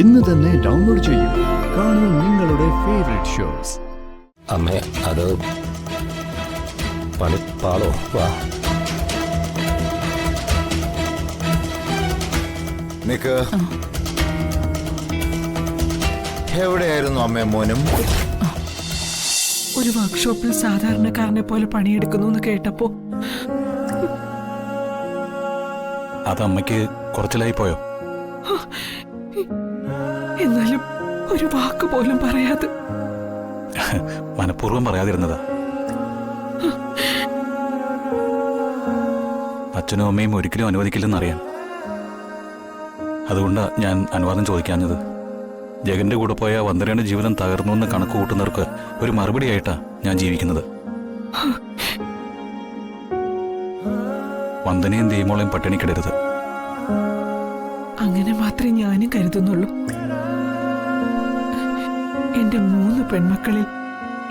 ഇന്ന് തന്നെ ഡൗൺലോഡ് ചെയ്യൂ. കാണൂ നിങ്ങളുടെ ഫേവറേറ്റ് ഷോസ്. അമ്മേ, അത് പണിപ്പാളോ? വാ നിക്ക്. എവിടെയായിരുന്നു അമ്മേ മോനും? ഒരു വർക്ക്ഷോപ്പിൽ സാധാരണക്കാരനെ പോലെ പണിയെടുക്കുന്നു എന്ന് കേട്ടപ്പോ അത് അമ്മയ്ക്ക് കുറച്ചിലായി പോയോ? എന്നാലും ഒരു വാക്ക് പോലും പറയാതെ. മനഃപൂർവ്വം പറയാതിരുന്നതാ. അച്ഛനും അമ്മയും ഒരിക്കലും അനുവദിക്കില്ലെന്നറിയാം. അതുകൊണ്ടാ ഞാൻ അനുവാദം ചോദിക്കാഞ്ഞത്. ജഗന്റെ കൂടെ പോയ വന്ദനയുടെ ജീവിതം തകർന്നു എന്ന് കണക്ക് കൂട്ടുന്നവർക്ക് ഒരു മറുപടിയായിട്ടാ ഞാൻ ജീവിക്കുന്നത്. വന്ദനയും ദീമോളയും പട്ടിണിക്കിടരുത്. അങ്ങനെ മാത്രമേ ഞാനും കരുതുന്നുള്ളൂ. എന്റെ 3 പെൺമക്കളിൽ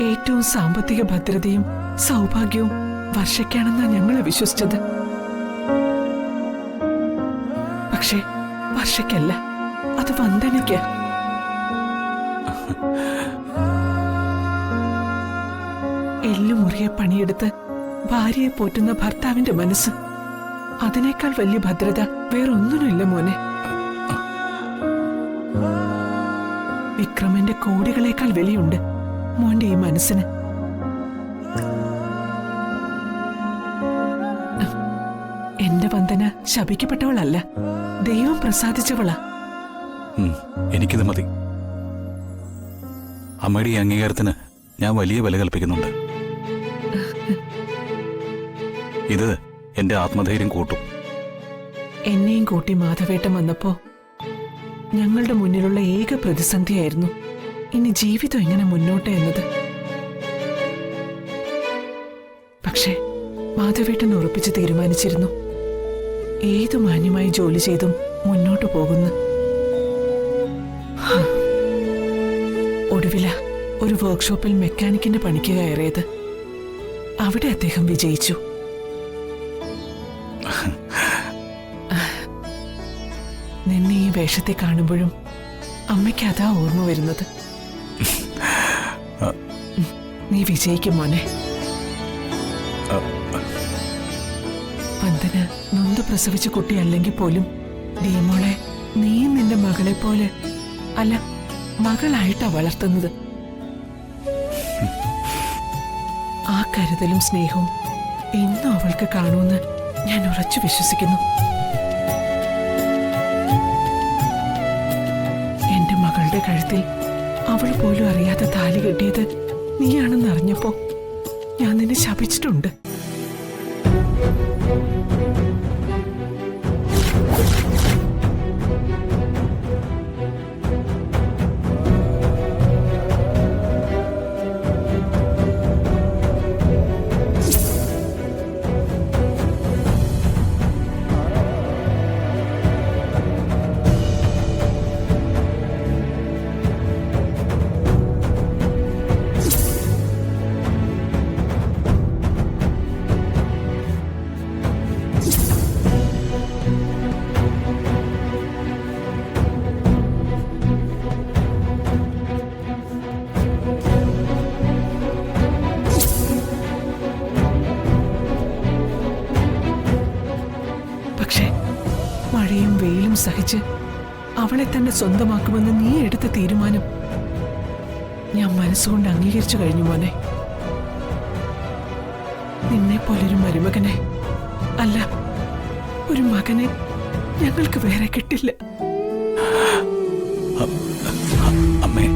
ഏറ്റവും സാമ്പത്തിക ഭദ്രതയും സൗഭാഗ്യവും വർഷയ്ക്കാണെന്നാ ഞങ്ങളെ വിശ്വസിച്ചത്. പക്ഷേ വർഷയ്ക്കല്ല, അത് വന്ദനയ്ക്ക്. എല്ലുമുറിയെ പണിയെടുത്ത് ഭാര്യയെ പോറ്റുന്ന ഭർത്താവിന്റെ മനസ്സ്, അതിനേക്കാൾ വലിയ ഭദ്രത വേറൊന്നിനുമില്ല മോനെ. വിക്രമന്റെ കോടികളേക്കാൾ വിലയുണ്ട് മോന്റെ ഈ മനസ്സിന്. എന്റെ വന്ദന ശപിക്കപ്പെട്ടവളല്ല, ദൈവം പ്രസാദിച്ചവളാ. എനിക്കിത് മതി. അമ്മയുടെ ഈ അംഗീകാരത്തിന് ഞാൻ വലിയ വില കൽപ്പിക്കുന്നുണ്ട്. ഇത് എന്റെ ആത്മധൈര്യം കൂട്ടും. എന്നെയും കൂട്ടി മാധവേട്ടൻ വന്നപ്പോ ഞങ്ങളുടെ മുന്നിലുള്ള ഏക പ്രതിസന്ധിയായിരുന്നു ഇനി ജീവിതം എങ്ങനെ മുന്നോട്ട് എന്നത്. പക്ഷേ മാധവേട്ടൻ ഉറപ്പിച്ച് തീരുമാനിച്ചിരുന്നു, ഏതു മാന്യമായി ജോലി ചെയ്തും മുന്നോട്ട് പോകുന്നു. ഒടുവില ഒരു വർക്ക്ഷോപ്പിൽ മെക്കാനിക്കിന്റെ പണിക്ക് കയറിയത്. അവിടെ അദ്ദേഹം വിജയിച്ചു. നിന്നെ ഈ വേഷത്തെ കാണുമ്പോഴും അമ്മയ്ക്ക് അതാ ഓർമ്മ വരുന്നത്. നീ വിജയിക്കും മോനെ. വന്ദന നൊന്ത് പ്രസവിച്ച കുട്ടിയല്ലെങ്കിൽ പോലും ദീമോളെ നീ നിന്റെ മകളെ പോലെ അല്ല, മകളായിട്ടാ വളർത്തുന്നത്. ആ കരുതലും സ്നേഹവും എന്നും അവൾക്ക് കാണുമെന്ന് ഞാൻ ഉറച്ചു വിശ്വസിക്കുന്നു. എന്റെ മകളുടെ കഴുത്തിൽ അവൾ പോലും അറിയാതെ താലി കെട്ടിയത് നീയാണെന്ന് അറിഞ്ഞപ്പോ ഞാൻ നിന്നെ ശപിച്ചിട്ടുണ്ട്. മഴയും വെയിലും സഹിച്ച് അവളെ തന്നെ സ്വന്തമാക്കുമെന്ന് നീ എടുത്ത തീരുമാനം ഞാൻ മനസ്സുകൊണ്ട് അംഗീകരിച്ചു കഴിഞ്ഞു മോനെ. നിന്നെ പോലൊരു മരുമകനെ, അല്ല ഒരു മകനെ ഞങ്ങൾക്ക് വേറെ കിട്ടില്ല. അമ്മേ,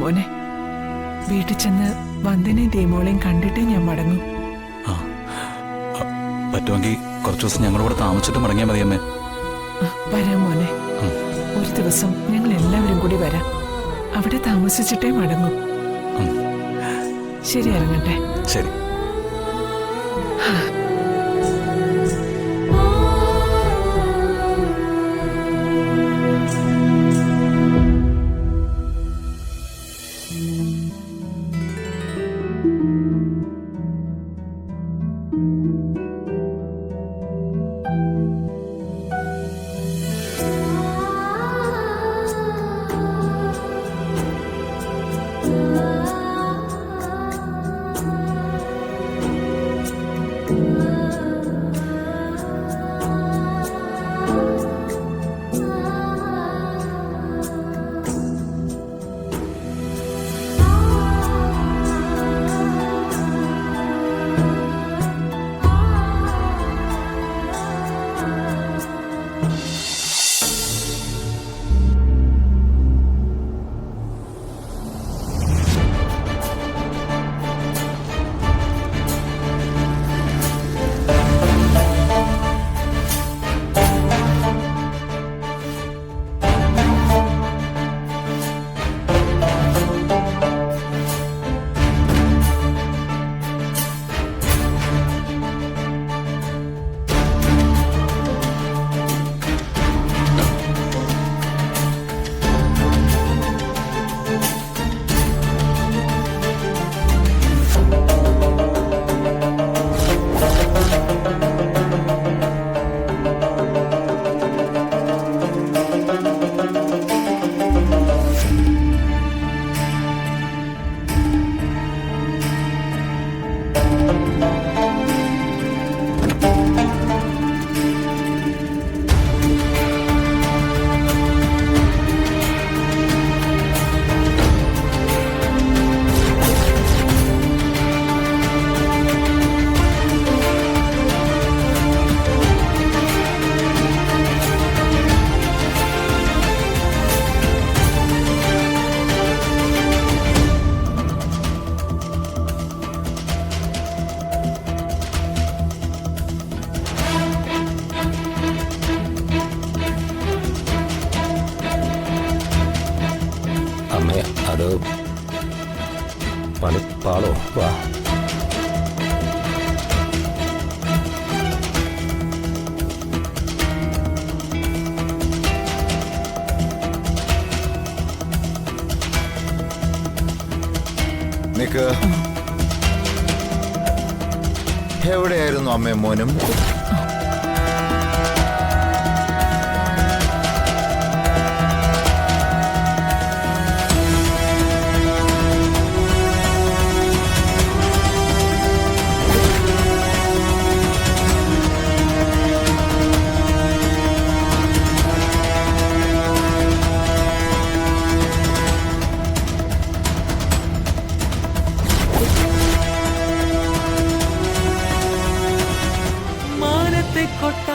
മോനെ, വീട്ടിൽ ചെന്ന് വന്ദനയും ദീമോളെയും കണ്ടിട്ടേ ഞാൻ മടങ്ങും. പറ്റുമെങ്കിൽ കുറച്ചു ദിവസം ഞങ്ങളിവിടെ താമസിച്ചിട്ട് മടങ്ങിയാൽ മതി അമ്മേ. വരാം മോനെ, ഒരു ദിവസം ഞങ്ങൾ എല്ലാവരും കൂടി വരാം. അവിടെ താമസിച്ചിട്ടേ മടങ്ങും. ശരി, ഇറങ്ങട്ടെ. ശരി. അമ്മേ അത് പണി പാളോ വാ നിക്ക്. എവിടെയായിരുന്നു അമ്മയും മോനും? മാനത്തെ കൊട്ട